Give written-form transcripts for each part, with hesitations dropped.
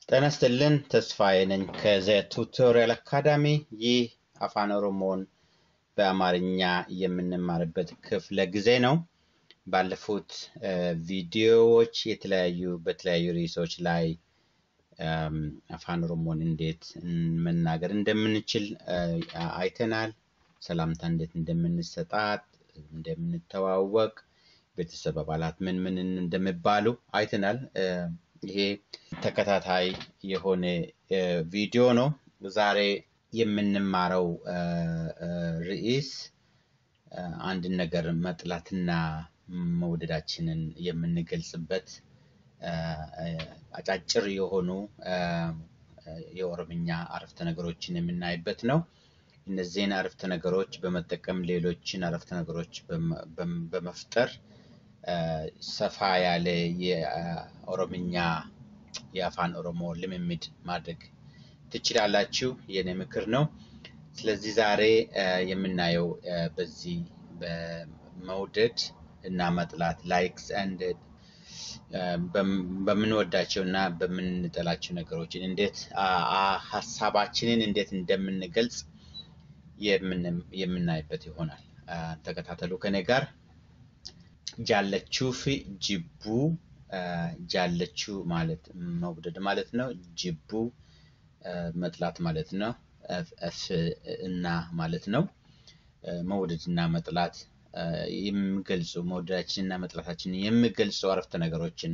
ጤና ይስጥልን ተስፋዬ ነኝ ከዘ ቱቶሪያል አካዳሚ። ይህ አፋን ኦሮሞን በአማርኛ የምንማርበት ክፍለ ጊዜ ነው። ባለፉት ቪዲዮዎች በተለያዩ ርዕሶች ላይ አፋን ኦሮሞን እንዴት መናገር እንደምንችል አይተናል። ሰላምታ እንዴት እንደምንሰጣጥ፣ እንደምንተዋወቅ፣ ቤተሰብ አባላት ምን እንደሚባሉ አይተናል። ይሄ ተከታታይ የሆነ ቪዲዮ ነው። ዛሬ የምንማረው ርዕስ አንድ ነገር መጥላትና መውደዳችንን የምንገልጽበት አጫጭር የሆኑ የኦሮምኛ አረፍተ ነገሮችን የምናይበት ነው። እነዚህን አረፍተ ነገሮች በመጠቀም ሌሎችን አረፍተ ነገሮች በመፍጠር ሰፋ ያለ የኦሮምኛ የአፋን ኦሮሞ ልምምድ ማድረግ ትችላላችሁ። የኔ ምክር ነው። ስለዚህ ዛሬ የምናየው በዚህ በመውደድ እና መጥላት ላይክስ ኤንድ በምንወዳቸውና በምንጠላቸው ነገሮች እንዴት ሐሳባችንን እንዴት እንደምንገልጽ የምናይበት ይሆናል። ተከታተሉ ከኔ ጋር። ጃለቹ ፊ ጅቡ ጃለቹ ማለት መውደድ ማለት ነው። ጅቡ መጥላት ማለት ነው። እና ማለት ነው። መውደድና መጥላት የሚገልጹ መውደዳችንና መጥላታችንን የሚገልጹ አረፍተ ነገሮችን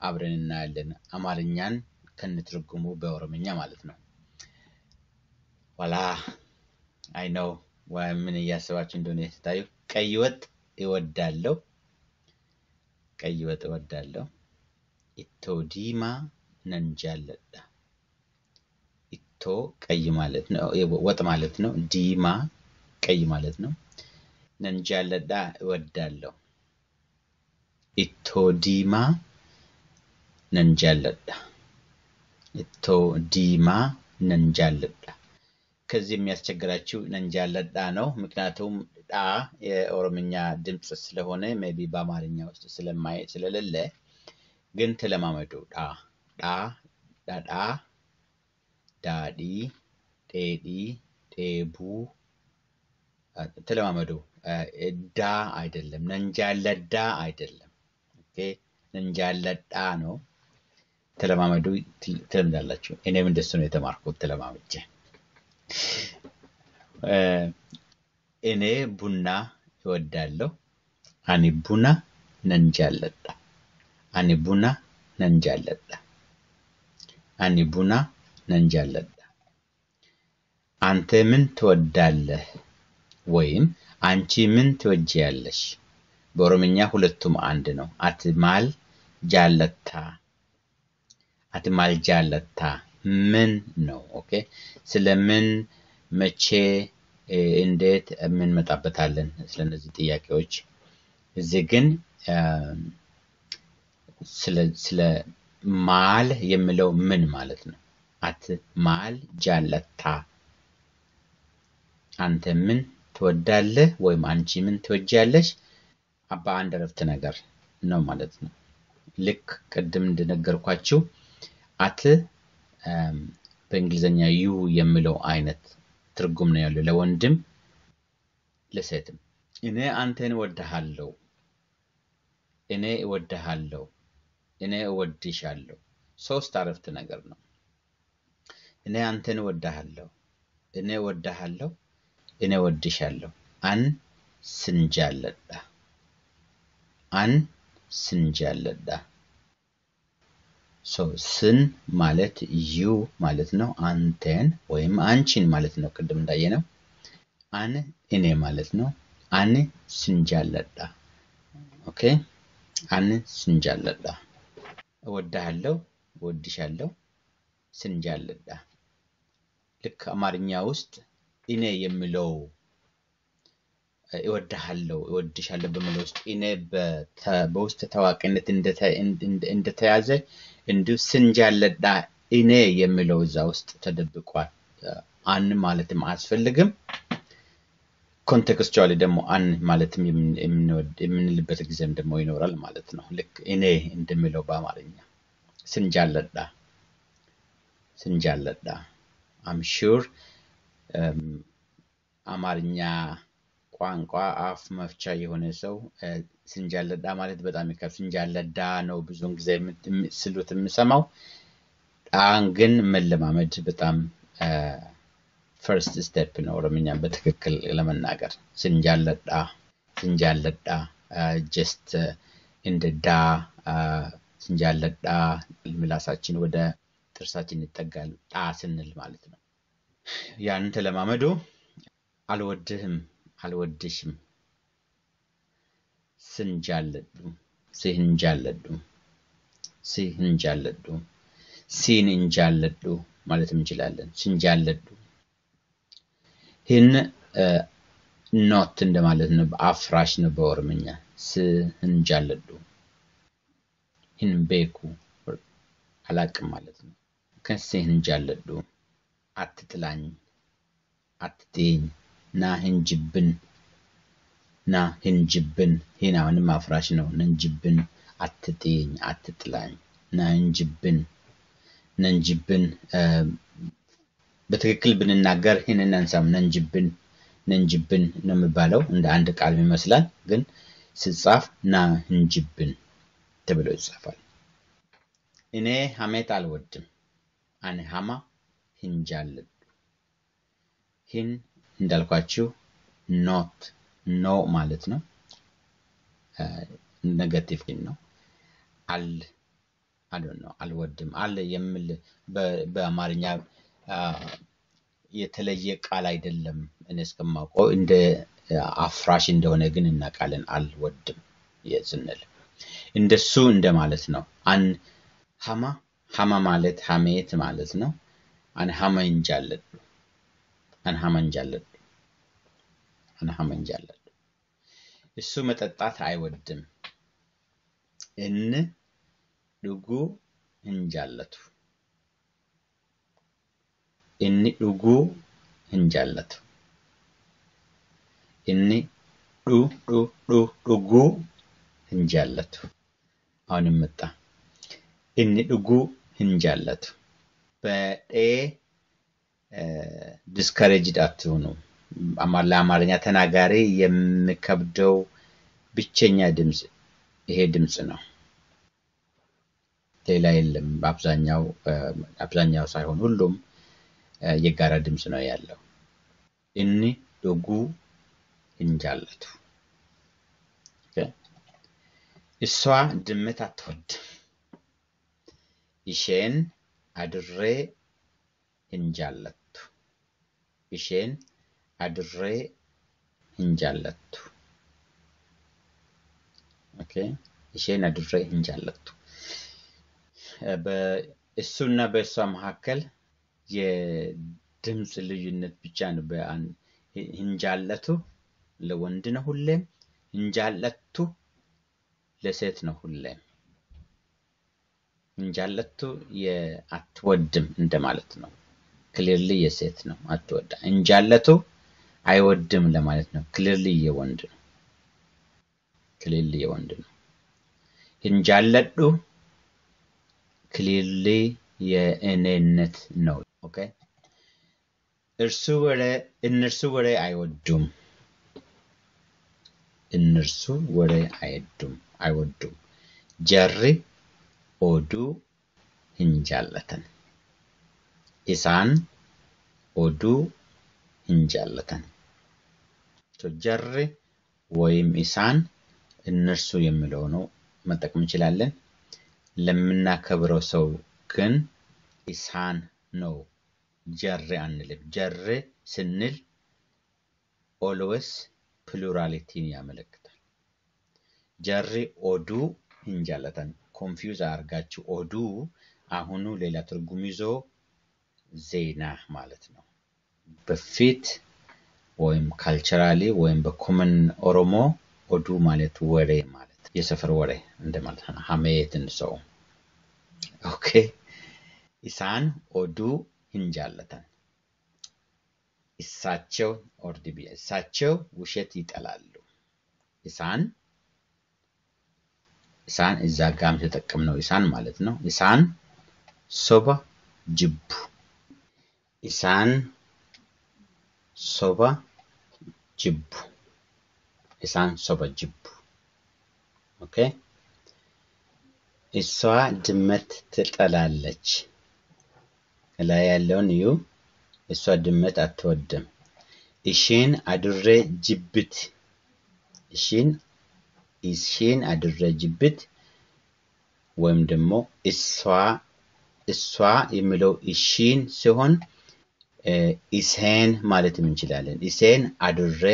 አብረን እናያለን። አማርኛን ከነትርጉሙ በኦሮምኛ ማለት ነው። ዋላ አይ ነው ምን እያሰባችሁ እንደሆነ ታዩ። ቀይ ወጥ እወዳለሁ። ቀይ ወጥ እወዳለሁ። ኢቶ ዲማ ነንጃለዳ። ኢቶ ቀይ ማለት ነው፣ ወጥ ማለት ነው። ዲማ ቀይ ማለት ነው። ነንጃለዳ እወዳለሁ። ኢቶ ዲማ ነንጃለዳ። ኢቶ ዲማ ነንጃለዳ። ከዚህ የሚያስቸግራችሁ ነንጃለዳ ነው። ምክንያቱም ዳ የኦሮምኛ ድምጽ ስለሆነ ሜቢ በአማርኛ ውስጥ ስለሌለ ግን ተለማመዱ። ዳ ዳዳ ዳዲ ዴዲ ዴቡ ተለማመዱ። ዳ አይደለም፣ ነንጃለዳ አይደለም። ኦኬ ነንጃለዳ ነው። ተለማመዱ፣ ትለምዳላችሁ። እኔም እንደሱ ነው የተማርኩት ተለማመጄ። እኔ ቡና እወዳለሁ። አኒ ቡና ነንጃለዳ። አኒ ቡና ነንጃለዳ። አኒ ቡና ነንጃለዳ። አንተ ምን ትወዳለህ ወይም አንቺ ምን ትወጂያለሽ? በኦሮምኛ ሁለቱም አንድ ነው። አትማል ጃለታ፣ አትማል ጃለታ ምን ነው። ኦኬ ስለምን፣ መቼ፣ እንዴት ምን መጣበታለን ስለነዚህ ጥያቄዎች። እዚህ ግን ስለ ማል የሚለው ምን ማለት ነው? አትማል ጃለታ፣ አንተ ምን ትወዳለህ ወይም አንቺ ምን ትወጂያለሽ በአንድ አረፍተ ነገር ነው ማለት ነው። ልክ ቅድም እንደነገርኳችሁ አት በእንግሊዘኛ ዩ የሚለው አይነት ትርጉም ነው ያለው ለወንድም ለሴትም። እኔ አንተን እወድሃለሁ፣ እኔ እወድሃለሁ፣ እኔ እወድሻለሁ። ሶስት አረፍተ ነገር ነው። እኔ አንተን እወድሃለሁ፣ እኔ እወድሃለሁ፣ እኔ እወድሻለሁ። አን ስንጃለዳ፣ አን ስንጃለዳ። ስን ማለት ዩ ማለት ነው። አንተን ወይም አንቺን ማለት ነው። ቅድም እንዳየነው አን እኔ ማለት ነው። አን ስንጃለዳ። ኦኬ አን ስንጃለዳ። እወድሃለሁ፣ እወድሻለሁ፣ ስንጃለዳ። ልክ አማርኛ ውስጥ እኔ የሚለው እወድሃለሁ፣ እወድሻለሁ በሚለው ውስጥ እኔ በውስጥ ታዋቂነት እንደተያዘ እንዲሁ ስንጃለዳ እኔ የሚለው እዛ ውስጥ ተደብቋል። አን ማለትም አያስፈልግም። ኮንቴክስቹዋሊ ደግሞ አን ማለትም የምንልበት ጊዜም ደግሞ ይኖራል ማለት ነው። ልክ እኔ እንደሚለው በአማርኛ ስንጃለዳ ስንጃለዳ I'm sure አማርኛ ቋንቋ አፍ መፍቻ የሆነ ሰው ስንጃለዳ ማለት በጣም ይከፍ ስንጃለዳ ነው ብዙን ጊዜ ስሉት የምሰማው ግን መለማመድ በጣም first step ነው ኦሮምኛን በትክክል ለመናገር ስንጃለዳ just እንደ ዳ ስንጃለዳ ምላሳችን ወደ ጥርሳችን ይጠጋል ጣ ስንል ማለት ነው ያን ተለማመዱ አልወድህም አልወድሽም ስንጃለዱ ሲንጃለዱ ማለት እንችላለን ስንጃለዱ ይህን ኖት እንደማለት ነው አፍራሽ ነው በኦሮምኛ ስንጃለዱ ይህን ቤኩ አላቅም ማለት ነው ከስንጃለዱ አትጥላኝ አትጤኝ ና ህንጅብን ይህን አሁንም አፍራሽ ነው ነንጅብን አትጤኝ አትጥላኝ ነንጅብን በትክክል ብንናገር ይህንን አንሳም ነንጅብን ነው የሚባለው እንደ አንድ ቃል ይመስላል ግን ሲጻፍ ና ህንጅብን ተብሎ ይጻፋል እኔ ሐሜት አልወድም አኔ ሐማ ህንጃለዱ ይህን እንዳልኳችሁ ኖት ኖ ማለት ነው ኔጌቲቭ ነው አል I don't know አልወድም አለ የሚል በአማርኛ የተለየ ቃል አይደለም እኔ እስከማውቀው እንደ አፍራሽ እንደሆነ ግን እናቃለን አልወድም የዝንል እንደሱ እንደማለት ነው አን ሐማ ማለት ሐሜት ማለት ነው አን ሐመንጃለዱ እሱ መጠጣት አይወድም እን ዱጉ እንጃለቱ እኒ ዱጉ እንጃለቱ እኒ ዱጉ እንጃለቱ አሁንም መጣ እኒ ዱጉ እንጃለቱ በኤ discouraged አትሁኑ ለአማርኛ ተናጋሪ የሚከብደው ብቸኛ ድምጽ ይሄ ድምጽ ነው ሌላ የለም አብዛኛው ሳይሆን ሁሉም የጋራ ድምጽ ነው ያለው እኒ ዱጉ እንጃለቱ እሷ ድመት አትወድም ይሼን አድሬ እንጃለቱ ይሼን አድሬ እንጃለቱ ኦኬ ይሼን አድሬ እንጃለቱ በእሱና በእሷ መካከል የድምጽ ልዩነት ብቻ ነው እንጃለቱ ለወንድ ነው ሁሌም እንጃለቱ ለሴት ነው ሁሌም እንጃለቱ የአትወድም እንደማለት ነው ክሊርሊ የሴት ነው አትወዳ እንጃለቱ አይወድም ለማለት ነው ክሊርሊ የወንድ ነው እንጃለዱ ክሊርሊ የእኔነት ነው ኦኬ እነርሱ ወሬ አይወዱም ጀሪ ኦዱ እንጃለተን ኢሳን ኦዱ እንጃለተን ጀሪ ወይም ኢሳን እነርሱ የሚለው ነው መጠቀም እንችላለን ለምናከብረው ሰው ግን ኢሳን ነው ጀሪ አንልም ጀሪ ስንል always plurality ያመለክታል ጀሪ ኦዱ እንጃለተን ኮንፊውዝ አርጋችሁ ኦዱ አሁኑ ሌላ ትርጉም ይዞ ዜና ማለት ነው በፊት ወይም ካልቸራሊ ወይም በኮመን ኦሮሞ ኦዱ ማለት ወሬ ማለት የሰፈር ወሬ እንደማለት ነው ሐሜት እንደሰው ኦኬ ኢሳን ኦዱ እንጃለተን ኢሳቸው ኦርዲቢ ኢሳቸው ውሸት ይጠላሉ ኢሳን እዛ ጋም ተጠቅመው ኢሳን ማለት ነው ኢሳን ሶባ ጅቡ isaan soba jibbu. Isaan soba jibbu. Okay? እሷ ድመት ትጠላለች። ላይ ያለውን እዩ። እሷ ድመት አትወድም። እሺን አድሬ ጅብት። እሺን አድሬ ጅብት ወይም ደግሞ እሷ የሚለው እሺን ሲሆን ኢሴን ማለት እንችላለን። ኢሴን አድሬ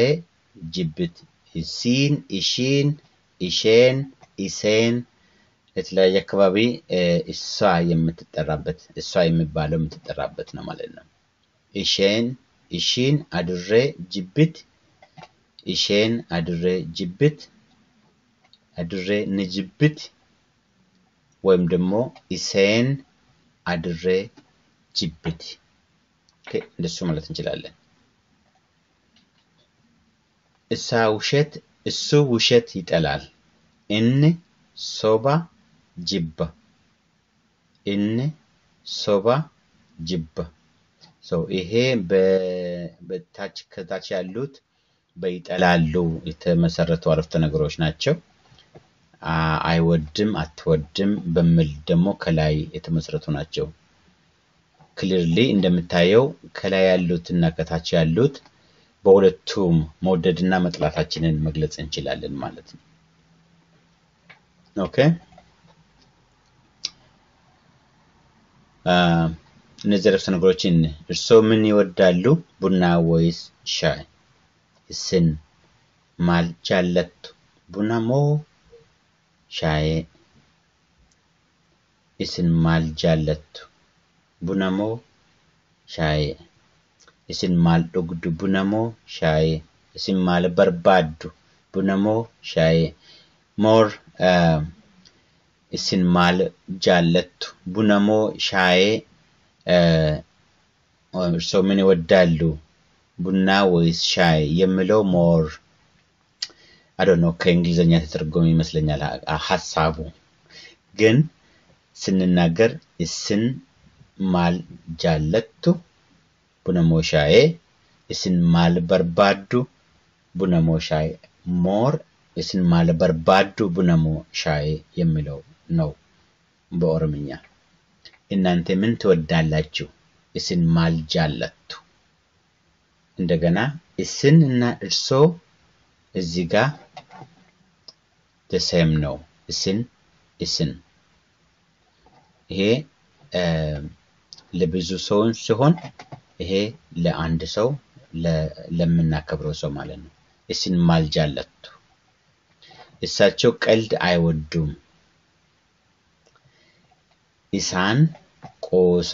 ጅብት። እሺን ኢሼን ኢሴን የተለያየ አካባቢ እሷ የምትጠራበት እሷ የሚባለው የምትጠራበት ነው ማለት ነው። እሺን አድሬ ጅብት። እሺን አድሬ ጅብት አድሬ ንጅብት ወይም ደግሞ ኢሴን አድሬ ጅብት እንደሱ ማለት እንችላለን። እሱ ውሸት ይጠላል። ሶባ ጅባ። ሶባ ጅባ። ይሄ በታች ከታች ያሉት በይጠላሉ የተመሰረቱ አረፍተ ነገሮች ናቸው። አይወድም አትወድም በሚል ደግሞ ከላይ የተመሰረቱ ናቸው። ክሊርሊ እንደምታየው ከላይ ያሉትና ከታች ያሉት በሁለቱም መውደድና መጥላታችንን መግለጽ እንችላለን ማለት ነው። ኦኬ እነዚህ አረፍተ ነገሮችን እርስዎ ምን ይወዳሉ? ቡና ወይስ ሻይ? እስን ማል ጃለቱ ቡና ሞ ሻይ? እስን ማል ጃለቱ ቡና ሞ ሻይ? እስን ማል ዶግዱ ቡና ሞ ሻይ? እስን ማል በርባዱ ቡና ሞ ሻይ? ሞር እስን ማል ጃለቱ ቡና ሞ ሻይ? እርስዎ ምን ይወዳሉ? ቡና ወይስ ሻይ የሚለው ሞር ከእንግሊዘኛ ተተርጎመ ይመስለኛል ሐሳቡ። ግን ስንናገር እስን ማል ጃለቱ ቡና ሞ ሻይ? እስን ማል በርባዱ ቡና ሞ ሻይ? ሞር እስን ማል በርባዱ ቡና ሞ ሻይ የሚለው ነው በኦሮምኛ። እናንተ ምን ትወዳላችሁ? እስን ማል ጃለቱ። እንደገና እስን እና እርስዎ እዚህ ጋር the same ነው። እስን ይሄ ለብዙ ሰው ሲሆን ይሄ ለአንድ ሰው ለምናከብረው ሰው ማለት ነው። እስን ማል ጃለቱ። እሳቸው ቀልድ አይወዱም። ኢሳን ቆሳ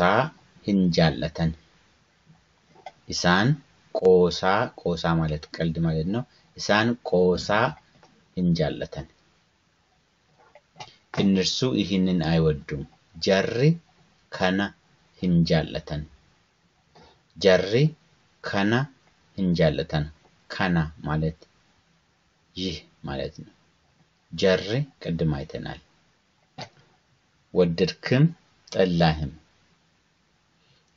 ህንጃለተን። ኢሳን ቆሳ ማለት ቀልድ ማለት ነው። ኢሳን ቆሳ ህንጃለተን። እነርሱ ይህንን አይወዱም። ጀሪ ከና ህንጃለተን። ጀሪ ከና ህንጃለተን። ከና ማለት ይህ ማለት ነው። ጀሪ ቅድም አይተናል። ወደድክም ጠላህም።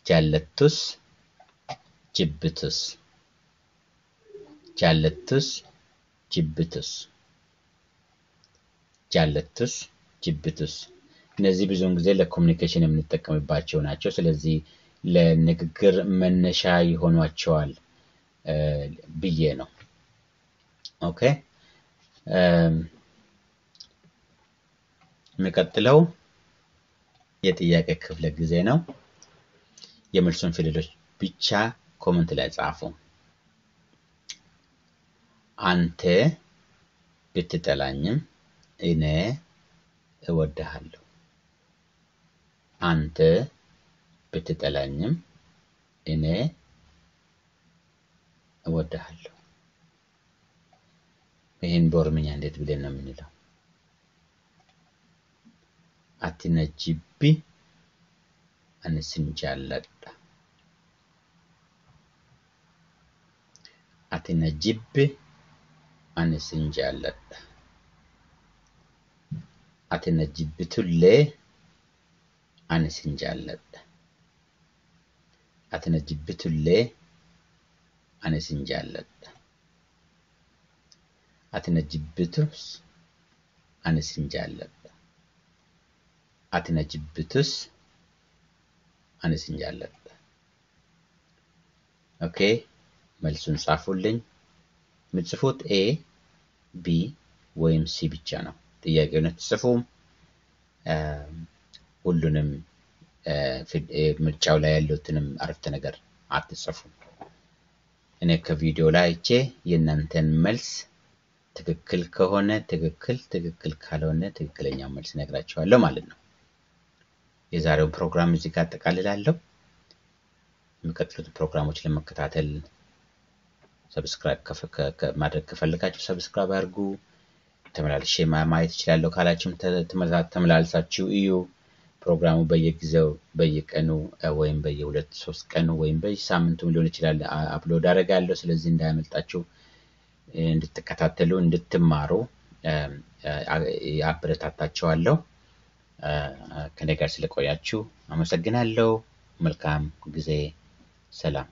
ጃለቱስ ጅብቱስ። ጃለቱስ ጅብቱስ። ጃለቱስ ጅብቱስ። እነዚህ ብዙውን ጊዜ ለኮሙኒኬሽን የምንጠቀምባቸው ናቸው። ስለዚህ ለንግግር መነሻ ይሆኗቸዋል ብዬ ነው። ኦኬ የሚቀጥለው የጥያቄ ክፍለ ጊዜ ነው። የመልሱን ፊደሎች ብቻ ኮሜንት ላይ ጻፉ። አንተ ብትጠላኝም እኔ እወድሃለሁ። አንተ ብትጠላኝም እኔ እወድሃለሁ። ይሄን በኦሮምኛ እንዴት ብለን ነው የምንለው? አትነጂቢ አንስንጃለዳ። አትነጂቢ አንስንጃለዳ። አትነጂብቱሌ አንስንጃለዳ። አትነጅብቱሌ አነስንጃለብ አትነጅብቱስ አነስንጃለብ አትነጅብቱስ አነስንጃለብ ኦኬ መልሱን ጻፉልኝ ምጽፉት ኤ ቢ ወይም ሲ ብቻ ነው ጥያቄውን ተጽፉም ሁሉንም ምርጫው ላይ ያሉትንም አረፍተ ነገር አትጽፉ እኔ ከቪዲዮ ላይ አይቼ የእናንተን መልስ ትክክል ከሆነ ትክክል ካልሆነ ትክክለኛ መልስ ነግራችኋለሁ ማለት ነው የዛሬው ፕሮግራም እዚህ ጋር ተቃልላለሁ የሚቀጥሉት ፕሮግራሞች ለመከታተል ሰብስክራይብ ማድረግ ከፈለጋችሁ ሰብስክራይብ አድርጉ ተመላልሼ ማየት ይችላልው ካላችሁም ተመላልሳችሁ እዩ ፕሮግራሙ በየጊዜው በየቀኑ ወይም በየ2 3 ቀኑ ወይም በየሳምንቱም ሊሆን ይችላል አፕሎድ አደርጋለሁ ስለዚህ እንዳያመልጣችሁ እንድትከታተሉ እንድትማሩ አበረታታችኋለሁ ከኔ ጋር ስለቆያችሁ አመሰግናለሁ መልካም ጊዜ ሰላም